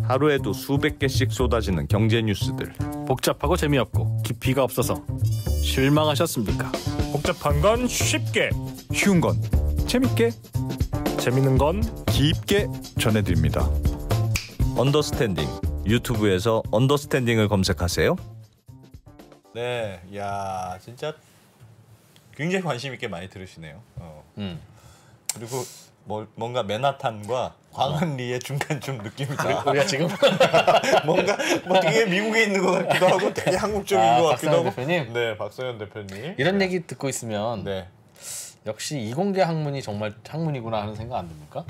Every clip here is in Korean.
하루에도 수백 개씩 쏟아지는 경제 뉴스들. 복잡하고 재미없고 깊이가 없어서 실망하셨습니까? 복잡한 건 쉽게, 쉬운 건 재밌게, 재밌는 건 깊게 전해드립니다. 언더스탠딩. 유튜브에서 언더스탠딩을 검색하세요. 네, 야 진짜 굉장히 관심 있게 많이 들으시네요. 그리고 뭔가 맨하탄과 광안리의 중간쯤 느낌이다. 우리가 지금 뭔가 뭐 되게 미국에 있는 것 같기도 하고 되게 한국적인 것 같기도 하고. 대표님? 네, 박성현 대표님. 이런 얘기 듣고 있으면 네. 역시 이공계 학문이 정말 학문이구나 하는 생각 안 듭니까?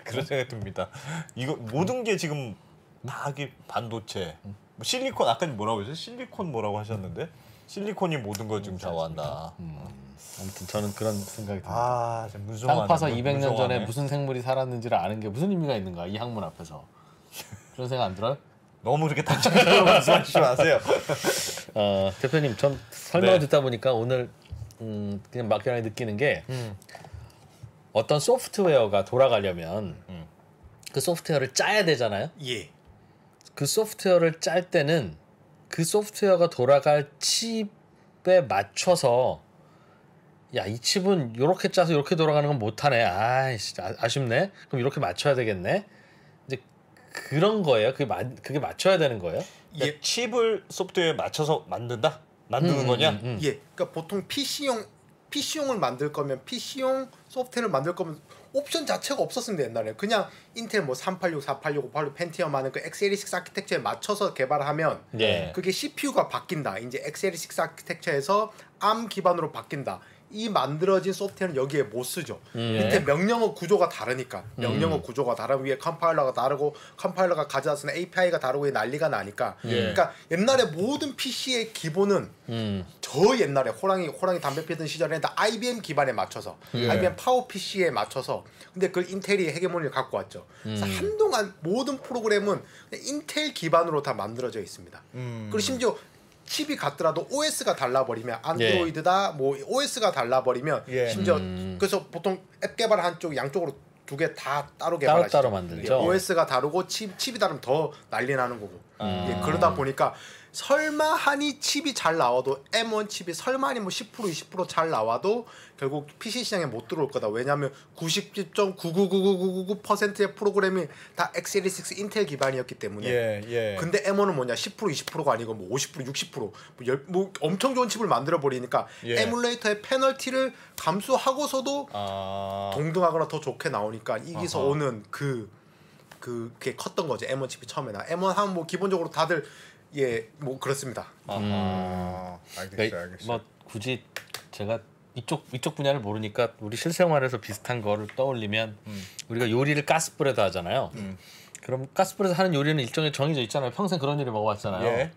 그런 생각이 듭니다. 이거 모든 게 지금 다 이게 반도체, 뭐 실리콘 아까 뭐라고 했어요? 실리콘 뭐라고 하셨는데 실리콘이 모든 걸 지금 좌우한다. 아무튼 저는 그런 생각이 듭니다. 아, 무서워. 땅 파서 200년 전에 무슨 생물이 살았는지를 아는 게 무슨 의미가 있는가 이 학문 앞에서. 그런 생각 안 들어요? 너무 그렇게 단정적으로 말씀하시지 마세요. 대표님, 전 설명을 네. 듣다 보니까 오늘 그냥 막연하게 느끼는 게 어떤 소프트웨어가 돌아가려면 그 소프트웨어를 짜야 되잖아요. 예. 그 소프트웨어를 짤 때는 그 소프트웨어가 돌아갈 칩에 맞춰서 야, 이 칩은 이렇게 짜서 이렇게 돌아가는 건 못하네. 아이씨, 아쉽네. 그럼 이렇게 맞춰야 되겠네. 이제 그런 거예요. 그게 맞춰야 되는 거예요. 그러니까 칩을 소프트웨어에 맞춰서 만드는 거냐? 예. 그러니까 보통 PC용을 만들 거면 PC용 소프트웨어를 만들 거면 옵션 자체가 없었습니다. 옛날에 그냥 인텔 뭐 386, 486, 586 펜티엄 하는 그 x86 아키텍처에 맞춰서 개발하면 그게 CPU가 바뀐다. 이제 x86 아키텍처에서 ARM 기반으로 바뀐다. 이 만들어진 소프트웨어는 여기에 못 쓰죠. 밑에 명령어 구조가 다르니까 명령어 구조가 다른 위에 컴파일러가 다르고 컴파일러가 가져다 쓰는 API가 다르고 난리가 나니까 그러니까 옛날에 모든 PC의 기본은 저 옛날에 호랑이 담배 피던 시절에 다 IBM 기반에 맞춰서 IBM 파워 PC에 맞춰서 근데 그걸 인텔이 헤게모니를 갖고 왔죠. 그래서 한동안 모든 프로그램은 인텔 기반으로 다 만들어져 있습니다. 그리고 심지어 칩이 같더라도 OS가 달라버리면 안드로이드다 뭐 OS가 달라버리면 심지어 그래서 보통 앱 개발 한쪽 양쪽으로 두 개 다 따로 개발하시죠. 따로 만들죠. OS가 다르고 칩이 다르면 더 난리 나는 거고. 그러다 보니까 설마 하니 칩이 잘 나와도 M1 칩이 설마 하니 뭐 10% 20% 잘 나와도 결국 PC 시장에 못 들어올 거다. 왜냐하면 99.99999%의 프로그램이 다 x86 인텔 기반이었기 때문에. 근데 M1은 뭐냐 10% 20%가 아니고 뭐 50% 60% 뭐 엄청 좋은 칩을 만들어 버리니까 에뮬레이터의 페널티를 감수하고서도 동등하거나 더 좋게 나오니까 이기서 오는 그게 컸던 거죠. M1 칩이 처음에나 M1 하면 뭐 기본적으로 다들 뭐 그렇습니다. 알겠어요. 뭐 굳이 제가 이쪽 분야를 모르니까 우리 실생활에서 비슷한 거를 떠올리면 우리가 요리를 가스불에다 하잖아요. 그럼 가스불에서 하는 요리는 일종의 정해져 있잖아요. 평생 그런 요리 먹어봤잖아요.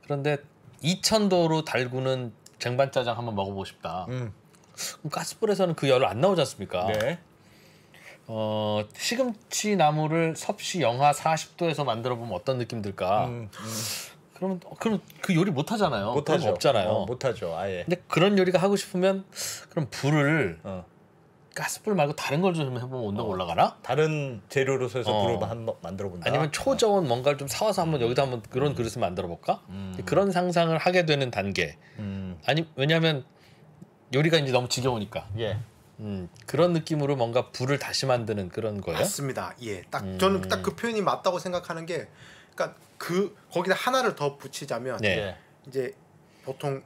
그런데 2000도로 달구는 쟁반짜장 한번 먹어보고 싶다. 그럼 가스불에서는 그 열을 안 나오지 않습니까? 시금치 나무를 섭씨 영하 40도에서 만들어 보면 어떤 느낌 들까? 그럼 그 요리 못 하잖아요. 못하죠. 없잖아요. 못하죠. 아예. 근데 그런 요리가 하고 싶으면 그럼 불을 가스불 말고 다른 걸 좀 해보면 온도가 올라가나? 다른 재료로 해서 불을 한번 만들어 본다. 아니면 초저온 뭔가를 좀 사와서 한번 여기다 한번 그런 그릇을 만들어 볼까? 그런 상상을 하게 되는 단계. 아니 왜냐하면 요리가 이제 너무 지겨우니까. 그런 느낌으로 뭔가 불을 다시 만드는 그런 거예요? 맞습니다. 저는 딱 그 표현이 맞다고 생각하는 게, 그러니까 거기다 하나를 더 붙이자면 이제 보통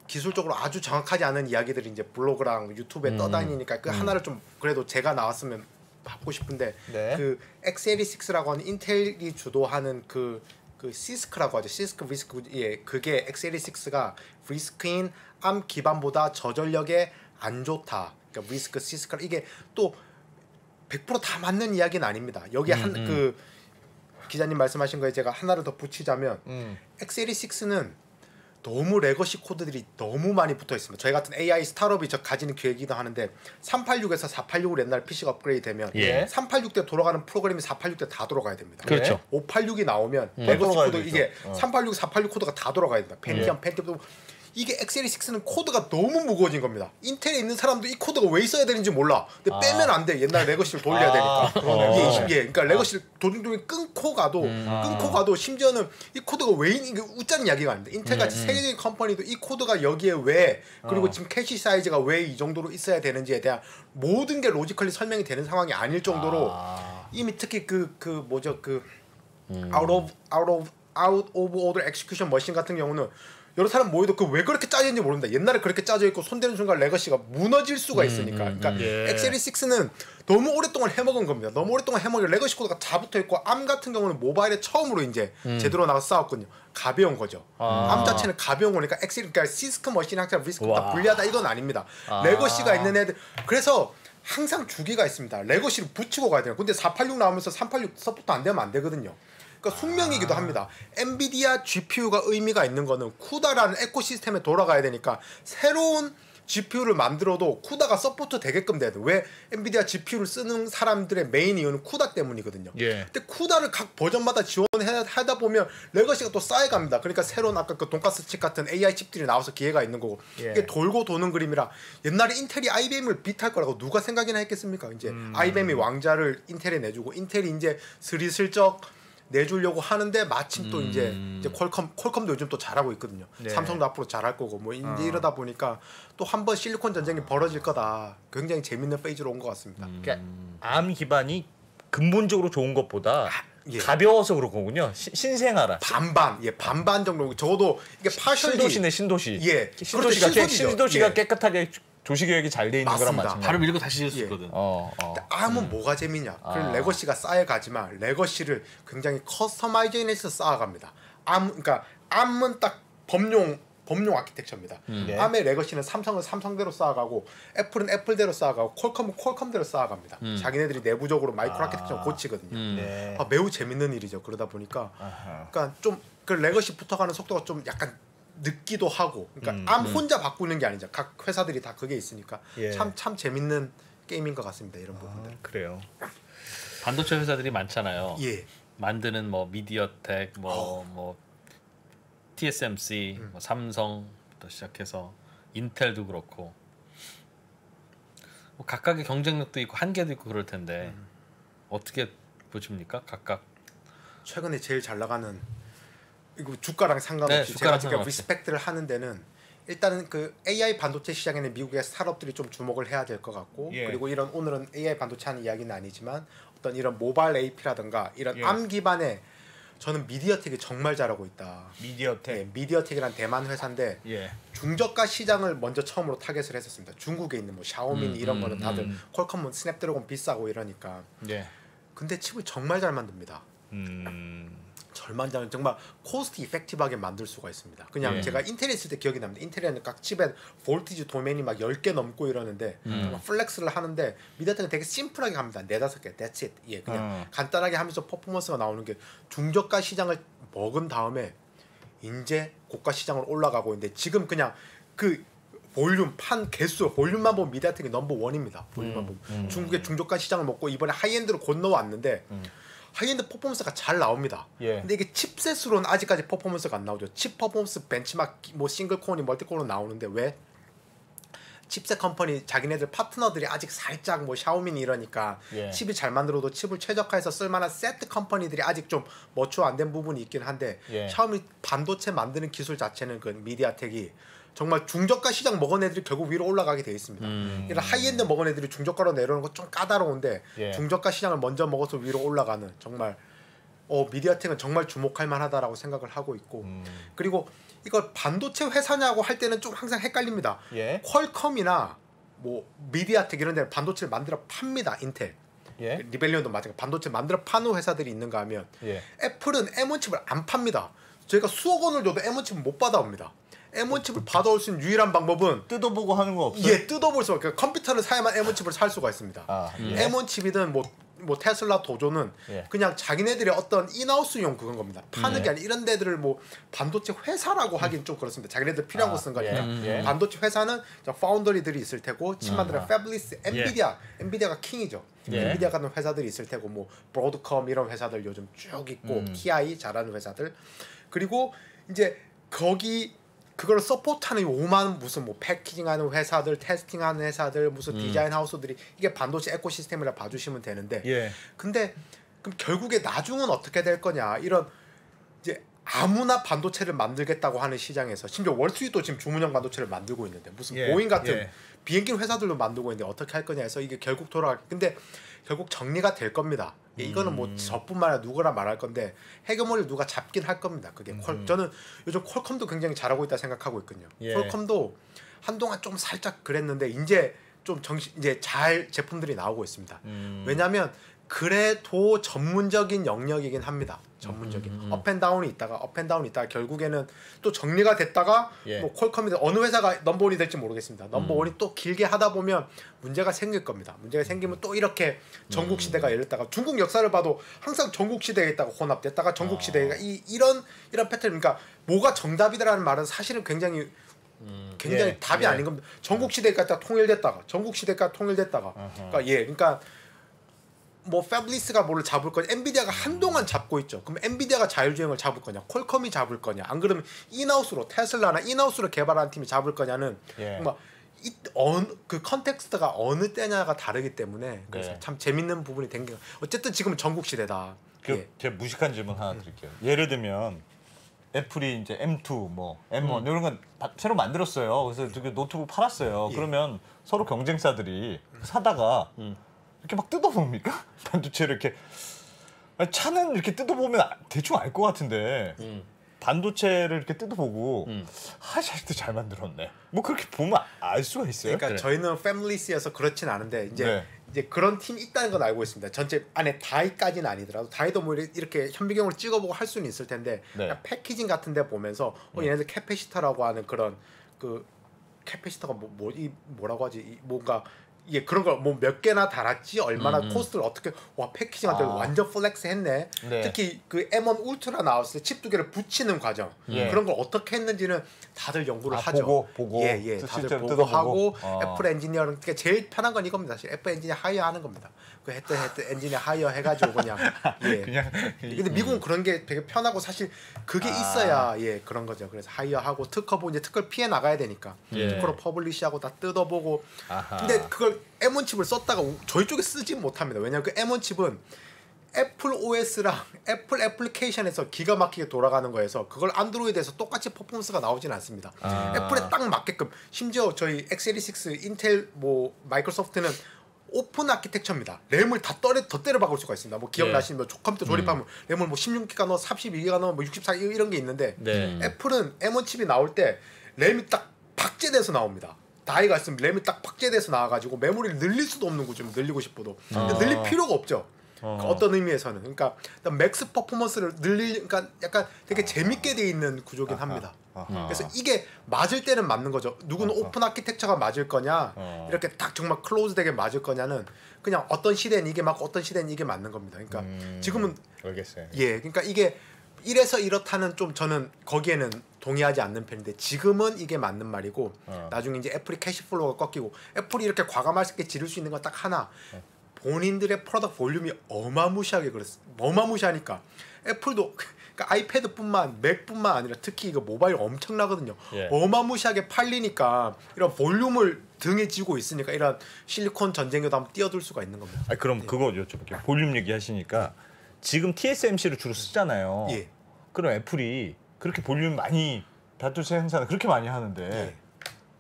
기술적으로 아주 정확하지 않은 이야기들이 이제 블로그랑 유튜브에 떠다니니까 그 하나를 좀 그래도 제가 나왔으면 받고 싶은데 그 x86라고 하는 인텔이 주도하는 그 시스크라고 하죠. 시스크 리스크 그게 x86가 리스크인 ARM 기반보다 저전력에 안 좋다. 그러니까 리스크 시스크 이게 또 100% 다 맞는 이야기는 아닙니다. 여기 그 기자님 말씀하신 거에 제가 하나를 더 붙이자면 x86는 너무 레거시 코드들이 너무 많이 붙어 있습니다. 저희 같은 AI 스타트업이 가지는 계획이기도 하는데 386에서 486으로 옛날 PC가 업그레이드 되면 386대 돌아가는 프로그램이 486대 다 돌아가야 됩니다. 그렇죠. 586이 나오면 레거시 코드 이게 386, 486 코드가 다 돌아가야 된다. 펜티엄 이게 x86는 코드가 너무 무거워진 겁니다. 인텔에 있는 사람도 이 코드가 왜 있어야 되는지 몰라. 근데 빼면 안 돼. 옛날 레거시를 돌려야 되니까. 그러니까 레거시를 도중도중 끊고 가도 심지어는 이 코드가 왜 이게 웃자는 이야기가 아닌데 인텔 같이 세계적인 컴퍼니도 이 코드가 여기에 왜 그리고 지금 캐시 사이즈가 왜 이 정도로 있어야 되는지에 대한 모든 게 로지컬리 설명이 되는 상황이 아닐 정도로 이미 특히 out of order execution 머신 같은 경우는 여러 사람 모여도 그 왜 그렇게 짜져 있는지 모릅니다. 옛날에 그렇게 짜져 있고 손대는 순간 레거시가 무너질 수가 있으니까. 그러니까 x86는 너무 오랫동안 해먹은 겁니다. 너무 오랫동안 해먹은 레거시 코드가 다 붙어 있고 암 같은 경우는 모바일에 처음으로 이제 제대로 나가서 싸웠거든요. 가벼운 거죠. 암 자체는 가벼운 거니까 그러니까 시스크 머신 항상 리스크보다 불리하다 이건 아닙니다. 레거시가 있는 애들 그래서 항상 주기가 있습니다. 레거시를 붙이고 가야 돼요. 근데 486 나오면서 386 서포트 안 되면 안 되거든요. 그러니까 숙명이기도 합니다. 엔비디아 GPU가 의미가 있는 거는 쿠다라는 에코시스템에 돌아가야 되니까 새로운 GPU를 만들어도 쿠다가 서포트 되게끔 돼야 돼. 왜 엔비디아 GPU를 쓰는 사람들의 메인 이유는 쿠다 때문이거든요. 근데 쿠다를 각 버전마다 지원하다 보면 레거시가 또 쌓여갑니다. 그러니까 새로운 아까 그 돈가스 칩 같은 AI 칩들이 나와서 기회가 있는 거고 이게 돌고 도는 그림이라 옛날에 인텔이 IBM을 비트할 거라고 누가 생각이나 했겠습니까? 이제 IBM이 왕자를 인텔에 내주고 인텔이 이제 스리슬쩍 내주려고 하는데 마침 또 이제 퀄컴도 요즘 또 잘하고 있거든요. 삼성도 앞으로 잘할 거고 뭐 이제 이러다 보니까 또 한 번 실리콘 전쟁이 벌어질 거다. 굉장히 재밌는 페이지로 온 것 같습니다. 그러니까 암 기반이 근본적으로 좋은 것보다 가벼워서 그런 거군요. 신생아라. 반반 정도. 적어도 이게 파셜리 신도시. 신도시가 신도시가 깨끗하게 조시 계획이 잘 돼 있는 거랑 마찬가지. 바로 밀고 다시 지을 수 있거든. 암은 뭐가 재미냐? 그럼 레거시가 쌓여가지만 레거시를 굉장히 커스터마이징해서 쌓아갑니다. 그러니까 암은 딱 범용 아키텍처입니다. 암의 레거시는 삼성은 삼성대로 쌓아가고 애플은 애플대로 쌓아가고 퀄컴은 퀄컴대로 쌓아갑니다. 자기네들이 내부적으로 마이크로 아키텍처를 고치거든요. 매우 재밌는 일이죠. 그러다 보니까 그러니까 좀 그 레거시 붙어가는 속도가 좀 약간 늦기도 하고 그러니까 암 혼자 바꾸는 게 아니죠. 각 회사들이 다 그게 있으니까 참 재밌는 게임인 것 같습니다. 이런 부분들. 그래요. 반도체 회사들이 많잖아요. 만드는 뭐 미디어텍 뭐 TSMC 뭐 삼성부터 시작해서 인텔도 그렇고 뭐 각각의 경쟁력도 있고 한계도 있고 그럴 텐데 어떻게 보십니까? 각각 최근에 제일 잘 나가는 이거 주가랑 상관없이 제가 지금 리스펙트를 하는 데는 일단은 그 AI 반도체 시장에는 미국의 스타트업들이 좀 주목을 해야 될 것 같고 그리고 이런 오늘은 AI 반도체 하는 이야기는 아니지만 어떤 이런 모바일 AP라든가 이런 암 기반의 저는 미디어텍이 정말 잘하고 있다. 미디어텍이란 대만 회사인데 중저가 시장을 먼저 처음으로 타겟을 했었습니다. 중국에 있는 뭐 샤오미 이런 거는 다들 퀄컴은 스냅드래곤 비싸고 이러니까. 근데 칩을 정말 잘 만듭니다. 정말 코스트 이펙티브하게 만들 수가 있습니다. 그냥 제가 인텔에 있을 때 기억이 납니다. 인텔에는 각 칩에 볼티지 도메인이 막 10개 넘고 이러는데 플렉스를 하는데 미디어텍은 되게 심플하게 갑니다. 4-5개, that's it. 그냥 간단하게 하면서 퍼포먼스가 나오는 게 중저가 시장을 먹은 다음에 이제 고가 시장으로 올라가고 있는데 지금 그냥 그 볼륨, 판 개수, 볼륨만 보면 미디어텍이 넘버 원입니다. 볼륨만 보면. 중국의 중저가 시장을 먹고 이번에 하이엔드로 건너왔는데 하이엔드 퍼포먼스가 잘 나옵니다. 근데 이게 칩셋으로는 아직까지 퍼포먼스가 안 나오죠. 칩 퍼포먼스 벤치마크 뭐 싱글 코어니 멀티 코어로 나오는데 왜? 칩셋 컴퍼니 자기네들 파트너들이 아직 살짝 뭐 샤오미니 이러니까 칩이 잘 만들어도 칩을 최적화해서 쓸만한 세트 컴퍼니들이 아직 좀 머추어 안 된 부분이 있긴 한데 샤오미 반도체 만드는 기술 자체는 그 미디어텍이 정말 중저가 시장 먹은 애들이 결국 위로 올라가게 돼 있습니다. 이런 하이엔드 먹은 애들이 중저가로 내려오는 거 좀 까다로운데 중저가 시장을 먼저 먹어서 위로 올라가는 정말 미디어텍은 정말 주목할 만하다라고 생각을 하고 있고 그리고 이걸 반도체 회사냐고 할 때는 좀 항상 헷갈립니다. 퀄컴이나 뭐 미디어텍 이런 데는 반도체를 만들어 팝니다. 인텔. 리벨리온도 마찬가지. 반도체 만들어 파는 회사들이 있는가 하면 애플은 M1 칩을 안 팝니다. 저희가 수억 원을 줘도 M1 칩을 못 받아옵니다. M1 칩을 받아올 수 있는 유일한 방법은 뜯어보고 하는 거 없어요? 뜯어볼 수가 없어요. 컴퓨터를 사야만 M1 칩을 살 수가 있습니다. M1 칩이든 뭐 테슬라 도조는 그냥 자기네들의 어떤 인하우스용 그건 겁니다. 파는 게 아니라 이런 데들을 뭐 반도체 회사라고 하긴 좀 그렇습니다. 자기네들 필요한 거 쓴 거니까. 반도체 회사는 파운더리들이 있을 테고 칩 만드는 패블리스, 엔비디아가 킹이죠. 엔비디아 같은 회사들이 있을 테고 뭐 브로드컴 이런 회사들 요즘 쭉 있고 TI 잘하는 회사들 그리고 이제 거기 그걸 서포트하는 오만 무슨 뭐 패키징하는 회사들, 테스팅하는 회사들, 무슨 디자인 하우스들이 이게 반도체 에코시스템이라 봐주시면 되는데, 예. 근데 그럼 결국에 나중은 어떻게 될 거냐 이런 이제 아무나 반도체를 만들겠다고 하는 시장에서 심지어 월스트리트도 지금 주문형 반도체를 만들고 있는데 무슨 예. 보잉 같은 예. 비행기 회사들도 만들고 있는데 어떻게 할 거냐 해서 이게 결국 돌아갈 근데 결국 정리가 될 겁니다. 이거는 뭐 저뿐만 아니라 누구나 말할 건데 헤게모니를 누가 잡긴 할 겁니다. 그게 저는 요즘 퀄컴도 굉장히 잘하고 있다 생각하고 있거든요. 예. 퀄컴도 한동안 좀 살짝 그랬는데 이제 좀 이제 잘 제품들이 나오고 있습니다. 왜냐하면 그래도 전문적인 영역이긴 합니다. 전문적인 업앤다운이 있다가 결국에는 또 정리가 됐다가 예. 뭐 퀄컴이 어느 회사가 넘버원이 될지 모르겠습니다. 넘버원이 또 길게 하다 보면 문제가 생길 겁니다. 문제가 생기면 또 이렇게 전국 시대가 열렸다가 중국 역사를 봐도 항상 전국 시대에 있다가 혼합됐다가 전국 시대가 이런 패턴 그러니까 뭐가 정답이다라는 말은 사실은 굉장히 예. 답이 예. 아닌 겁니다. 전국 시대가 딱 통일됐다가 그러니까 그러니까 뭐 패블리스가 뭐를 잡을 거냐 엔비디아가 한동안 잡고 있죠. 그럼 엔비디아가 자율주행을 잡을 거냐 퀄컴이 잡을 거냐 안 그러면 인하우스로 테슬라나 인하우스로 개발하는 팀이 잡을 거냐는 예. 그 컨텍스트가 어느 때냐가 다르기 때문에 그래서 네. 참 재밌는 부분이 된 게 어쨌든 지금은 전국 시대다. 예. 제가 무식한 질문 하나 드릴게요. 예를 들면 애플이 이제 M2 뭐 M1 이런 건 새로 만들었어요. 그래서 되게 노트북 팔았어요. 예. 그러면 서로 경쟁사들이 사다가 이렇게 막 뜯어봅니까? 반도체를 이렇게 아니, 차는 이렇게 뜯어보면 대충 알 것 같은데 반도체를 이렇게 뜯어보고 자식도 잘 만들었네. 뭐 그렇게 보면 알 수가 있어요. 그러니까 저희는 패밀리스여서 그렇진 않은데 네. 이제 그런 팀이 있다는 건 알고 있습니다. 전체 안에 다이까지는 아니더라도 다이도 뭐 이렇게 현미경을 찍어보고 할 수는 있을 텐데 네. 그냥 패키징 같은데 보면서 얘네들 캐패시터라고 하는 그런 그 캐패시터가 뭐라고 하지 뭔가 이게 그런 걸 뭐 몇 개나 달았지 얼마나 코스트를 어떻게 와 패키징한테 완전 플렉스했네. 네. 특히 그 M1 울트라 나왔을 때 칩 두 개를 붙이는 과정 예. 그런 걸 어떻게 했는지는 다들 연구를 하죠. 보고 예, 다들 실제로 보고 뜯어보고. 하고 애플 엔지니어는 그러니까 제일 편한 건 이겁니다. 사실 애플 엔지니어 하이어 하는 겁니다. 그 했던 엔지니어 하이어 해가지고 그냥 예. 그냥 근데 미국은 그런 게 되게 편하고 사실 그게 있어야 예 그런 거죠. 그래서 하이어 하고 특허 보고 이제 특허를 피해 나가야 되니까 예. 특허로 퍼블리시하고 다 뜯어보고. 아하. 근데 그걸 M1 칩을 썼다가 저희 쪽에 쓰지 못합니다. 왜냐하면 그 M1 칩은 애플 OS랑 애플 애플리케이션에서 기가 막히게 돌아가는 거여서 그걸 안드로이드에서 똑같이 퍼포먼스가 나오진 않습니다. 애플에 딱 맞게끔 심지어 저희 x86 인텔 뭐 마이크로소프트는 오픈 아키텍처입니다. 램을 더 때려 박을 수가 있습니다. 뭐 기억나시면 컴퓨터 조립하면 램을 뭐 16기가 넣어 32기가 넣어 뭐 64 이런 게 있는데 네. 애플은 M1 칩이 나올 때 램이 딱 박제돼서 나옵니다. 다이가 있으면 램이 딱 박제돼서 나와가지고 메모리를 늘릴 수도 없는 거죠. 늘리고 싶어도 근데 늘릴 필요가 없죠. 그러니까 어떤 의미에서는 그러니까 맥스 퍼포먼스를 그러니까 약간 되게 재밌게 돼 있는 구조긴 합니다. 그래서 이게 맞을 때는 맞는 거죠. 누구는 오픈 아키텍처가 맞을 거냐 이렇게 딱 정말 클로즈되게 맞을 거냐는 그냥 어떤 시대는 이게 맞고 어떤 시대는 이게 맞는 겁니다. 그러니까 지금은 알겠어요. 예, 그러니까 이게 이래서 이렇다는 좀 저는 거기에는 동의하지 않는 편인데 지금은 이게 맞는 말이고 나중에 이제 애플이 캐시플로우가 꺾이고 애플이 이렇게 과감하게 지를 수 있는 건 딱 하나 본인들의 프로덕트 볼륨이 어마무시하게 어마무시하니까 애플도 그러니까 아이패드뿐만 맥뿐만 아니라 특히 이거 모바일 엄청나거든요. 예. 어마무시하게 팔리니까 이런 볼륨을 등에 지고 있으니까 이런 실리콘 전쟁에도 한번 뛰어들 수가 있는 겁니다. 아 그럼 그거 여쭤볼게요. 볼륨 얘기하시니까 지금 TSMC를 주로 쓰잖아요. 예. 그럼 애플이 그렇게 볼륨 많이 반도체 생산을 그렇게 많이 하는데 예.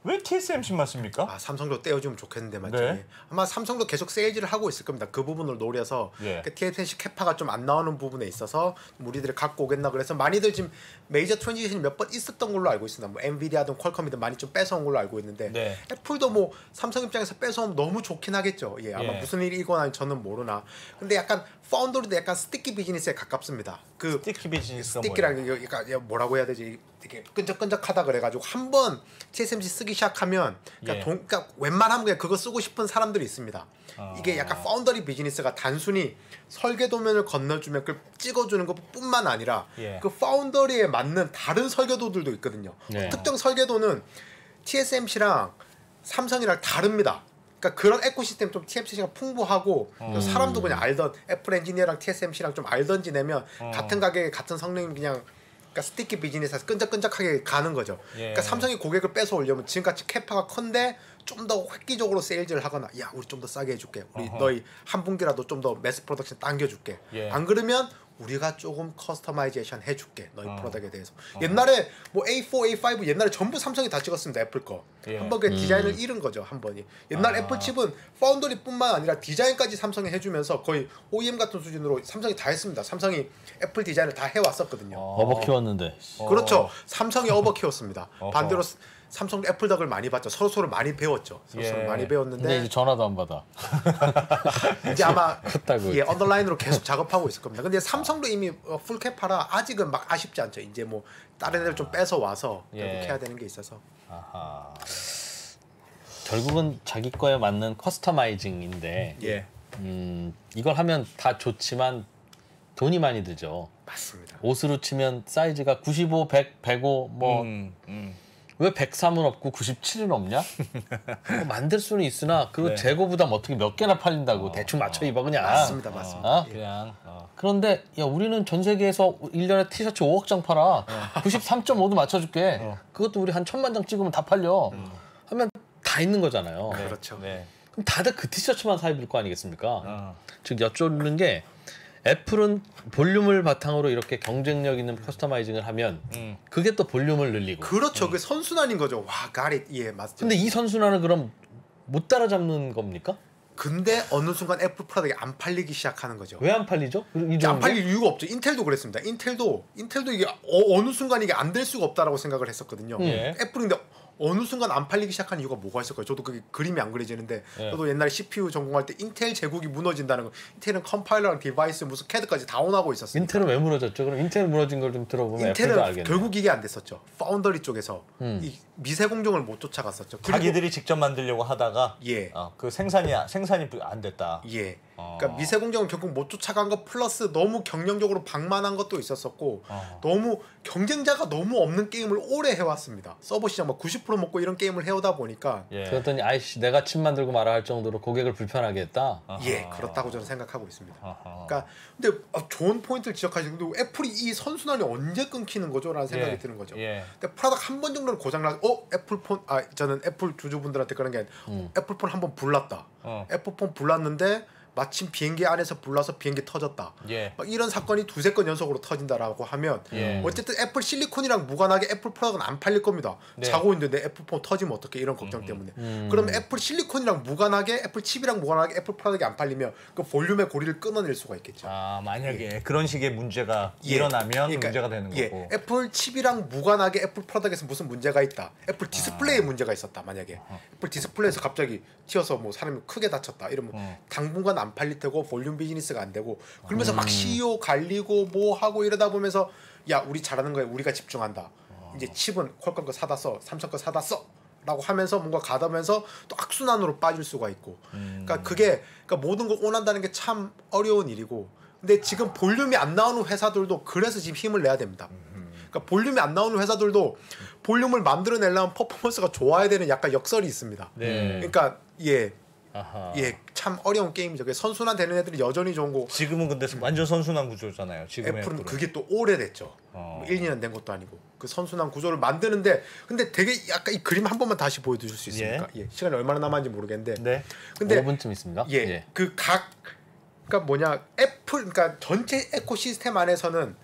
왜 TSMC만 씁니까? 아 삼성도 떼어주면 좋겠는데 맞죠? 네. 예. 아마 삼성도 계속 세일즈를 하고 있을 겁니다. 그 부분을 노려서 예. 그 TSMC 캐파가 좀 안 나오는 부분에 있어서 우리들이 갖고 오겠나 그래서 많이들 지금 메이저 트랜지션이 몇 번 있었던 걸로 알고 있습니다. 뭐 엔비디아든 퀄컴이든 많이 좀 뺏어온 걸로 알고 있는데 네. 애플도 뭐 삼성 입장에서 뺏어오면 너무 좋긴 하겠죠. 예, 아마 예. 무슨 일이 일어나는지 저는 모르나. 근데 약간 파운더리도 약간 스티키 비즈니스에 가깝습니다. 그 스티키 비즈니스가 스티키랑 이거 그러니까 뭐라고 해야 되지? 되게 끈적끈적하다 그래가지고 한번 TSMC 쓰기 시작하면 그러니까, 예. 그러니까 웬만하면 그냥 그거 쓰고 싶은 사람들이 있습니다. 이게 약간 파운더리 비즈니스가 단순히 설계 도면을 건너주면 그걸 찍어주는 것뿐만 아니라 예. 그 파운더리에 맞는 다른 설계도들도 있거든요. 네. 특정 설계도는 TSMC랑 삼성이랑 다릅니다. 그러니까 그런 에코시스템 좀 TSMC가 풍부하고 사람도 그냥 알던 애플 엔지니어랑 TSMC랑 좀 알던 지내면 같은 가격에 같은 성능이 그냥 그러니까 스티키 비즈니스에서 끈적끈적하게 가는 거죠. 예. 그러니까 삼성이 고객을 뺏어오려면 지금같이 캐파가 큰데 좀 더 획기적으로 세일즈를 하거나 야 우리 좀 더 싸게 해줄게. 우리 너희 한 분기라도 좀 더 매스 프로덕션 당겨줄게. 예. 안 그러면 우리가 조금 커스터마이제이션 해줄게. 너희 프로덕트에 대해서. 옛날에 뭐 A4, A5 옛날에 전부 삼성이 다 찍었습니다. 애플 거. 예. 한번 그 디자인을 잃은 거죠. 한 번이. 옛날 애플 칩은 파운더리뿐만 아니라 디자인까지 삼성이 해주면서 거의 OEM 같은 수준으로 삼성이 다 했습니다. 삼성이 애플 디자인을 다 해왔었거든요. 어버 키웠는데. 그렇죠. 삼성이 어버 키웠습니다. 반대로 삼성 애플 덕을 많이 봤죠. 서로 많이 배웠죠. 서로 예. 많이 근데 배웠는데 이제 전화도 안 받아. 이제 아마 컸다고. 예, 언더라인으로 계속 작업하고 있을 겁니다. 근데 삼성도 이미 풀캡하라 아직은 막 아쉽지 않죠. 이제 뭐 다른 애들 좀 뺏어 와서 예. 결국 해야 되는 게 있어서. 아하. 결국은 자기 거에 맞는 커스터마이징인데 예. 이걸 하면 다 좋지만 돈이 많이 들죠. 맞습니다. 옷으로 치면 사이즈가 95, 100, 105 뭐 왜 103은 없고 97은 없냐? 뭐 만들 수는 있으나 그 네. 재고 부담 어떻게 몇 개나 팔린다고 대충 맞춰 입어 그냥. 맞습니다. 맞습니다. 어? 예. 그냥 그런데 야 우리는 전 세계에서 1년에 티셔츠 5억 장 팔아. 93.5도 맞춰줄게. 그것도 우리 한 1000만 장 찍으면 다 팔려. 하면 다 있는 거잖아요. 그렇죠. 네. 그럼 다들 그 티셔츠만 사 입을 거 아니겠습니까? 어. 즉 여쭙는 게 애플은 볼륨을 바탕으로 이렇게 경쟁력 있는 커스터마이징을 하면 그게 또 볼륨을 늘리고. 그렇죠. 그 선순환인 거죠. 와, 가릿. 예, 맞죠. 근데 이 선순환을 그럼 못 따라잡는 겁니까? 근데 어느 순간 애플 프로덕트가 안 팔리기 시작하는 거죠. 왜 안 팔리죠? 이 안 좋은 게? 팔릴 이유가 없죠. 인텔도 그랬습니다. 인텔도 이게 어느 순간 이게 안 될 수가 없다라고 생각을 했었거든요. 예. 애플인데 어느 순간 안 팔리기 시작한 이유가 뭐가 있을까요? 저도 그게 그림이 안 그려지는데 예. 저도 옛날에 CPU 전공할 때 인텔 제국이 무너진다는 거. 인텔은 컴파일러랑 디바이스 무슨 CAD까지 다운하고 있었어요. 인텔은 왜 무너졌죠? 그럼 인텔 무너진 걸 좀 들어보면 애플도 인텔은 알겠네. 결국 이게 안 됐었죠. 파운더리 쪽에서 이 미세 공정을 못 쫓아갔었죠. 그리고 자기들이 직접 만들려고 하다가 예. 그 생산이 안 됐다. 예. 그러니까 미세 공정은 결국 못 쫓아간 거 플러스 너무 경영적으로 방만한 것도 있었었고 너무 경쟁자가 너무 없는 게임을 오래 해왔습니다. 서버 시장 막 90% 먹고 이런 게임을 해오다 보니까 예. 그랬더니 아이씨 내가 칩 만들고 말아 할 정도로 고객을 불편하게 했다. 예 그렇다고 저는 생각하고 있습니다. 아하. 그러니까 근데 좋은 포인트를 지적하시는데 애플이 이 선순환이 언제 끊기는 거죠?라는 생각이 예. 드는 거죠. 예. 근데 프로덕트 한 번 정도는 고장나. 애플폰 저는 애플 주주분들한테 그런 게 애플폰 한번 불났다. 애플폰 불났는데 마침 비행기 안에서 불나서 비행기 터졌다. 예. 막 이런 사건이 두세 건 연속으로 터진다라고 하면 예. 어쨌든 애플 실리콘이랑 무관하게 애플 프로덕트는 안 팔릴 겁니다. 네. 자고 있는데 내 애플폰 터지면 어떡해 이런 걱정 때문에. 그러면 애플 실리콘이랑 무관하게 애플 칩이랑 무관하게 애플 프로덕트가 안 팔리면 그 볼륨의 고리를 끊어낼 수가 있겠죠. 만약에 그런 식의 문제가 예. 일어나면 그러니까, 문제가 되는 예. 거고. 애플 칩이랑 무관하게 애플 프로덕트에서 무슨 문제가 있다. 애플 디스플레이에 문제가 있었다. 만약에 애플 디스플레이에서 갑자기 튀어서 뭐 사람이 크게 다쳤다. 이러면 당분간 안 팔릴 테고 볼륨 비즈니스가 안 되고 그러면서 막 CEO 갈리고 뭐 하고 이러다 보면서 야 우리 잘하는 거에 우리가 집중한다. 이제 칩은 퀄컴 거 사다 써. 삼성 거 사다 써. 라고 하면서 뭔가 가다면서 또 악순환으로 빠질 수가 있고. 그러니까 그러니까 모든 걸 원한다는 게 참 어려운 일이고. 근데 지금 볼륨이 안 나오는 회사들도 그래서 지금 힘을 내야 됩니다. 그러니까 볼륨이 안 나오는 회사들도 볼륨을 만들어내려면 퍼포먼스가 좋아야 되는 약간 역설이 있습니다. 네. 그러니까 아하. 참 어려운 게임이죠. 선순환 되는 애들이 여전히 좋은 거. 지금은 근데 완전 선순환 구조잖아요. 지금 애플은 그게 또 오래됐죠. 뭐 1, 2년 된 것도 아니고 그 선순환 구조를 만드는데 근데 되게 약간 이 그림 한 번만 다시 보여주실 수 있습니까? 예. 시간이 얼마나 남았는지 모르겠는데. 네. 근데 5분쯤 있습니다. 예. 그러니까 뭐냐 애플 그러니까 전체 에코시스템 안에서는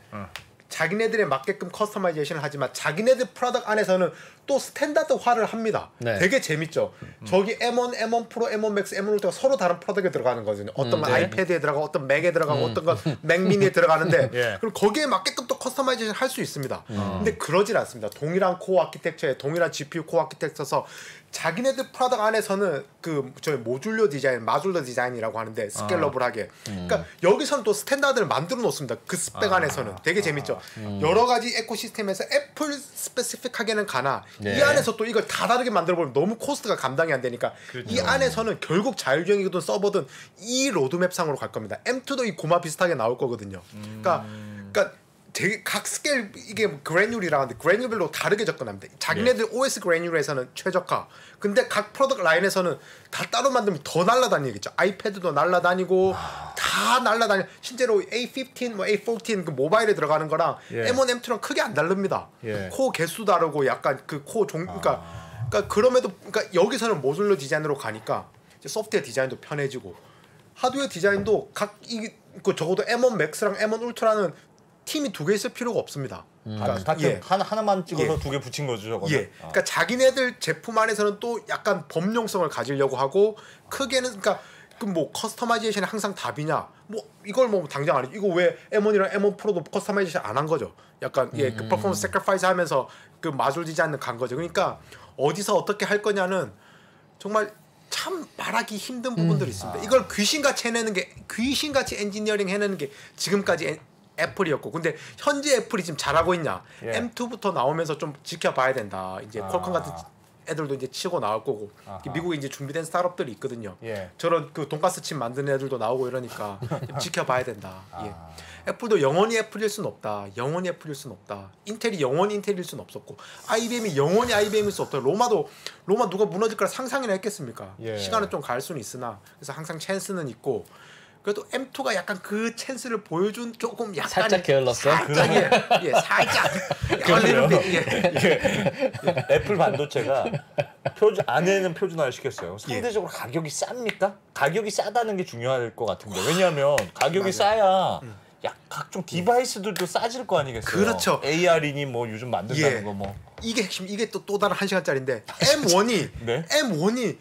자기네들에 맞게끔 커스터마이제이션을 하지만 자기네들 프로덕트 안에서는 또 스탠다드화를 합니다. 네. 되게 재밌죠. 저기 M1, M1 프로, M1 맥스, M1 울트가 서로 다른 프로덕트에 들어가는 거거든요. 어떤 건 네. 아이패드에 들어가고 어떤 맥에 들어가고 어떤 건 맥 미니에 들어가는데 예. 그럼 거기에 맞게끔 또 커스터마이제이션 할 수 있습니다. 근데 그러질 않습니다. 동일한 코어 아키텍처에 동일한 GPU 코어 아키텍처에서 자기네들 프로덕트 안에서는 그 저희 모듈러 디자인, 마듈러 디자인이라고 하는데 스케일러블하게. 그러니까 여기서는 또 스탠다드를 만들어 놓습니다. 그 스펙 안에서는 되게 재밌죠. 여러 가지 에코시스템에서 애플 스페시픽하게는 가나 네. 이 안에서 또 이걸 다 다르게 만들어 보면 너무 코스트가 감당이 안 되니까 이 안에서는 결국 자율주행이든 서버든 이 로드맵상으로 갈 겁니다. M2도 이 고마 비슷하게 나올 거거든요. 그러니까 되게 각 스케일 이게 그래뉴리라고 하는데 그래뉴별로 다르게 접근합니다. 자기네들 OS 그래뉴에서는 최적화. 근데 각 프로덕트 라인에서는 다 따로 만들면 더 날아다니겠죠. 아이패드도 날아다니고 다 다 날라다니. 실제로 A15, 뭐 A14 그 모바일에 들어가는 거랑 예. M1, M2랑 크게 안 다릅니다. 예. 코어 개수 다르고 약간 그 코어 그러니까 그럼에도 그러니까 여기서는 모듈러 디자인으로 가니까 이제 소프트웨어 디자인도 편해지고 하드웨어 디자인도 그 적어도 M1 맥스랑 M1 울트라는 팀이 두 개 있을 필요가 없습니다. 다 하나만 찍어서 두 개 붙인 거죠, 저거. 예. 그러니까 자기네들 제품 안에서는 또 약간 범용성을 가지려고 하고 크게는 그러니까 그 뭐 커스터마이제이션이 항상 답이냐? 뭐 이걸 뭐 당장 아니죠. 이거 왜 M1이랑 M1 프로도 커스터마이제이션 안 한 거죠? 약간 그 퍼포먼스 세크리파이스 하면서 그 마술 디자인을 간 거죠. 그러니까 어디서 어떻게 할 거냐는 정말 참 말하기 힘든 부분들이 있습니다. 이걸 귀신같이 해내는 게 귀신같이 엔지니어링 해내는 게 지금까지 애플이었고 근데 현재 애플이 지금 잘하고 있냐? 예. M2부터 나오면서 좀 지켜봐야 된다. 이제 퀄컴 같은 애들도 이제 치고 나올 거고 미국에 이제 준비된 스타트업들이 있거든요. 예. 저런 그 돈가스 칩 만드는 애들도 나오고 이러니까 좀 지켜봐야 된다. 예. 애플도 영원히 애플일 수는 없다. 영원히 애플일 수는 없다. 인텔이 영원히 인텔일 수는 없었고 IBM이 영원히 IBM일 수 없다. 로마 누가 무너질 거라 상상이나 했겠습니까? 예. 시간은 좀 갈 수는 있으나 그래서 항상 찬스는 있고 그래도 M2가 약간 그 찬스를 보여준 조금 약간 살짝 게을렀어? 살짝 예, 살짝 그러네요. 예. 애플 반도체가 안에는 표준화를 시켰어요. 상대적으로 가격이 쌉니까? 가격이 싸다는 게 중요할 것 같은데 왜냐하면 가격이 싸야 각종 디바이스들도 싸질 거 아니겠어요? 그렇죠. AR이니 뭐 요즘 만든다는 거 뭐. 이게 핵심 이게 또 다른 1시간짜리인데 M1이 네? M1이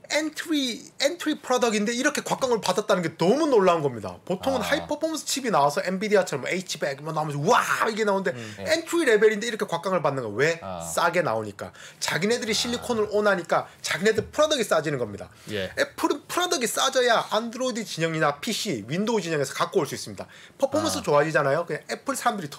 엔트리 프로덕트인데 이렇게 곽광을 받았다는 게 너무 놀라운 겁니다. 보통은 하이 퍼포먼스 칩이 나와서 엔비디아처럼 H100 뭐 나오면서 와 이게 나오는데 엔트리 레벨인데 이렇게 곽광을 받는 거 왜? 싸게 나오니까. 자기네들이 실리콘을 온하니까 자기네들 프로덕트이 싸지는 겁니다. 예. 애플은 프로덕트이 싸져야 안드로이드 진영이나 PC, 윈도우 진영에서 갖고 올 수 있습니다. 퍼포먼스 좋아지잖아요. 그냥 애플 사람들이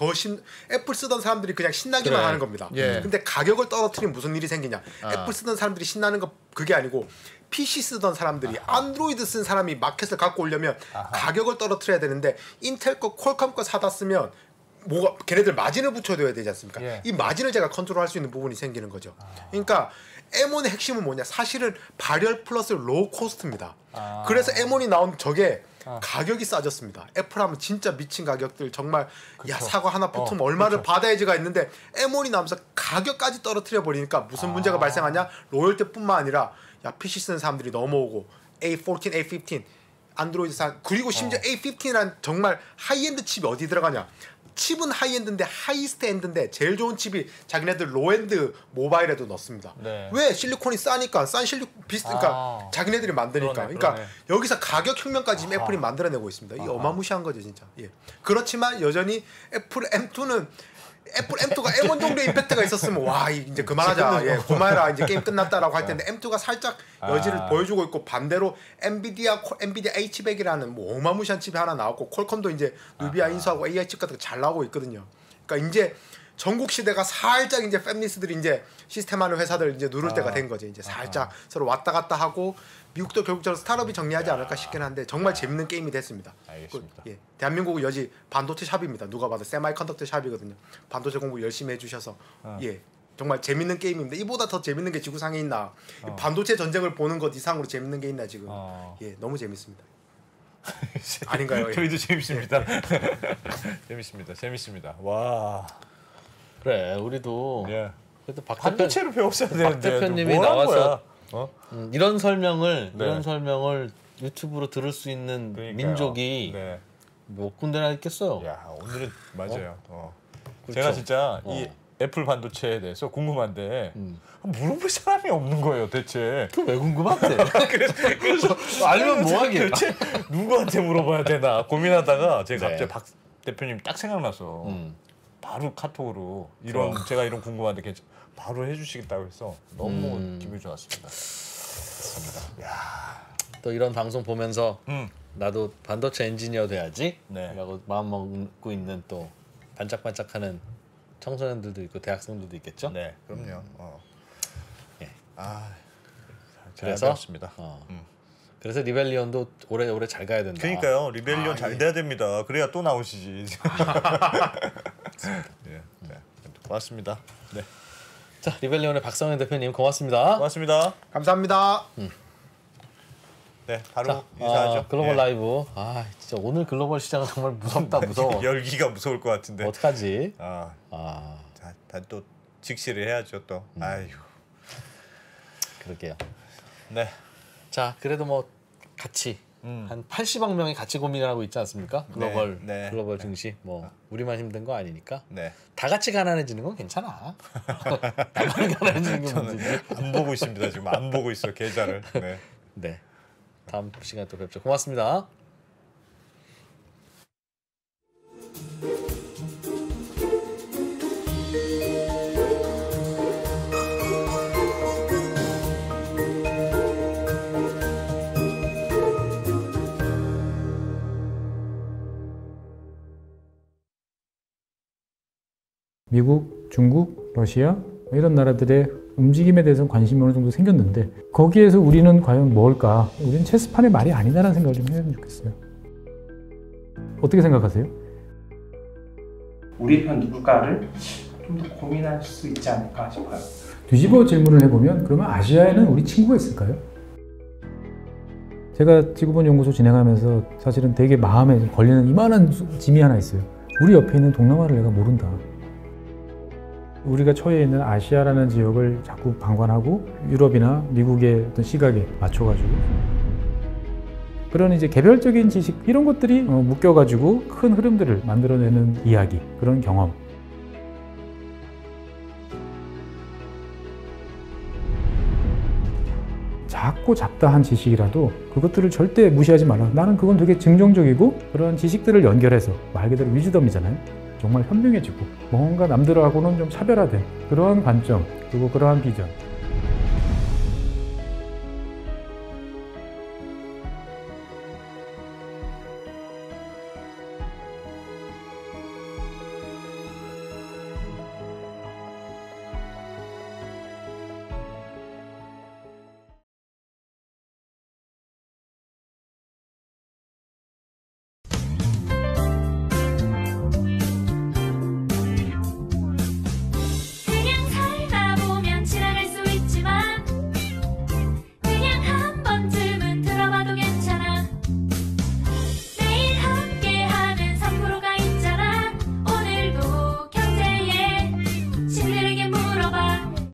애플 쓰던 사람들이 그냥 신나기만 그래. 하는 겁니다. 예. 근데 가격을 떨어뜨리면 무슨 일이 생기냐? 애플 쓰던 사람들이 신나는 거 그게 아니고 PC 쓰던 사람들이 안드로이드 쓴 사람이 마켓을 갖고 오려면 가격을 떨어뜨려야 되는데 인텔 거 퀄컴 거 사다 쓰면 뭐가 걔네들 마진을 붙여줘야 되지 않습니까? 예. 이 마진을 제가 컨트롤할 수 있는 부분이 생기는 거죠. 그러니까 M1의 핵심은 뭐냐? 사실은 발열 플러스 로우 코스트입니다. 그래서 M1이 나온 저게 가격이 싸졌습니다. 애플 하면 진짜 미친 가격들 정말 야 사과 하나 붙으면 얼마를 받아야지가 있는데 M1이 나오면서 가격까지 떨어뜨려 버리니까 무슨 문제가 발생하냐? 로열티뿐만 아니라 야 PC 쓰는 사람들이 넘어오고 A14, A15 안드로이드 그리고 심지어 A15이란 정말 하이엔드 칩이 어디 들어가냐? 칩은 하이엔드인데 하이스트 엔드인데 제일 좋은 칩이 자기네들 로엔드 모바일에도 넣습니다. 네. 왜? 실리콘이 싸니까 싼 실리콘 그러니까 자기네들이 만드니까. 그러네. 그러니까 여기서 가격 혁명까지 지금 애플이 만들어내고 있습니다. 이게 어마무시한 거죠 진짜. 예. 그렇지만 여전히 애플 M2는 애플 M2가 M1 정도의 임팩트가 있었으면 와 이제 그만하자. 예, 그만해라. 이제 게임 끝났다라고 할 텐데 M2가 살짝 여지를 보여주고 있고 반대로 엔비디아 H100이라는 뭐 어마무시한 칩이 하나 나왔고 퀄컴도 이제 누비아 인수하고 AI 칩 같은 거 잘 나오고 있거든요. 그러니까 이제 전국 시대가 살짝 이제 팹리스들이 이제 시스템 하는 회사들 이제 누를 때가 된 거죠. 이제 살짝 서로 왔다 갔다 하고 미국도 결국적으로 스타트업이 정리하지 않을까 싶긴 한데 정말 재밌는 게임이 됐습니다. 알겠습니다. 예, 대한민국은 여지 반도체 샵입니다. 누가 봐도 세마이컨덕터 샵이거든요. 반도체 공부 열심히 해주셔서 예 정말 재밌는 게임입니다. 이보다 더 재밌는 게 지구상에 있나? 이 반도체 전쟁을 보는 것 이상으로 재밌는 게 있나 지금? 예 너무 재밌습니다. 아닌가요? 예. 저희도 재밌습니다. 재밌습니다. 와. 그래 우리도 예. 그래도 박 반도체로 배웠어야 되는데 대표님이 뭘 한 나와서 거야? 이런 설명을 네. 이런 설명을 유튜브로 들을 수 있는 그러니까요. 민족이 네. 몇 군데나 있겠어요. 야 오늘은 맞아요. 그렇죠. 제가 진짜 이 애플 반도체에 대해서 궁금한데 물어볼 사람이 없는 거예요 대체. 그 왜 궁금한데? 그래서 알면 뭐하게? 대체 누구한테 물어봐야 되나 고민하다가 제가 네. 갑자기 박 대표님 딱 생각나서 바로 카톡으로 제가 이런 궁금한데 바로 해주시겠다고 해서 너무 기분이 좋았습니다. 또 이런 방송 보면서 음. 나도 반도체 엔지니어 돼야지 네. 라고 마음 먹고 있는 또 반짝반짝하는 청소년들도 있고 대학생들도 있겠죠. 네, 그럼요. 예. 그래서 그래서 그래서 리벨리온도 오래 잘 가야 된다. 그러니까요. 리벨리온 잘 돼야 됩니다. 그래야 또 나오시지. 네, 고맙습니다. 네, 자 리벨리온의 박성현 대표님 고맙습니다. 고맙습니다. 감사합니다. 네, 바로 자, 인사하죠. 글로벌 예. 라이브. 진짜 오늘 글로벌 시장은 정말 무섭다 무서워. 열기가 무서울 것 같은데. 어떡하지? 자, 또 직시를 해야죠 또. 아휴. 그러게요. 네. 자, 그래도 뭐 같이 한 80억 명이 같이 고민을 하고 있지 않습니까? 글로벌 증시. 뭐 우리만 힘든 거 아니니까. 네. 다 같이 가난해지는 건 괜찮아. 나만 가난해지는 게 문제지. 안 보고 있습니다. 지금 안 보고 있어 계좌를. 네. 네. 다음 시간에 또 뵙죠. 고맙습니다. 미국, 중국, 러시아 이런 나라들의 움직임에 대해서 관심이 어느 정도 생겼는데 거기에서 우리는 과연 뭘까? 우리는 체스판의 말이 아니다라는 생각을 좀 해야 좋겠어요. 어떻게 생각하세요? 우리 편 누굴까를 좀 더 고민할 수 있지 않을까 싶어요. 뒤집어 질문을 해보면 그러면 아시아에는 우리 친구가 있을까요? 제가 지구본 연구소 진행하면서 사실은 되게 마음에 걸리는 이만한 짐이 하나 있어요. 우리 옆에 있는 동남아를 내가 모른다. 우리가 처해 있는 아시아라는 지역을 자꾸 방관하고 유럽이나 미국의 어떤 시각에 맞춰가지고 그런 이제 개별적인 지식 이런 것들이 묶여가지고 큰 흐름들을 만들어내는 이야기, 그런 경험. 작고 잡다한 지식이라도 그것들을 절대 무시하지 말라. 나는 그건 되게 긍정적이고 그런 지식들을 연결해서 말 그대로 위즈덤이잖아요. 정말 현명해지고 뭔가 남들하고는 좀 차별화된 그러한 관점 그리고 그러한 비전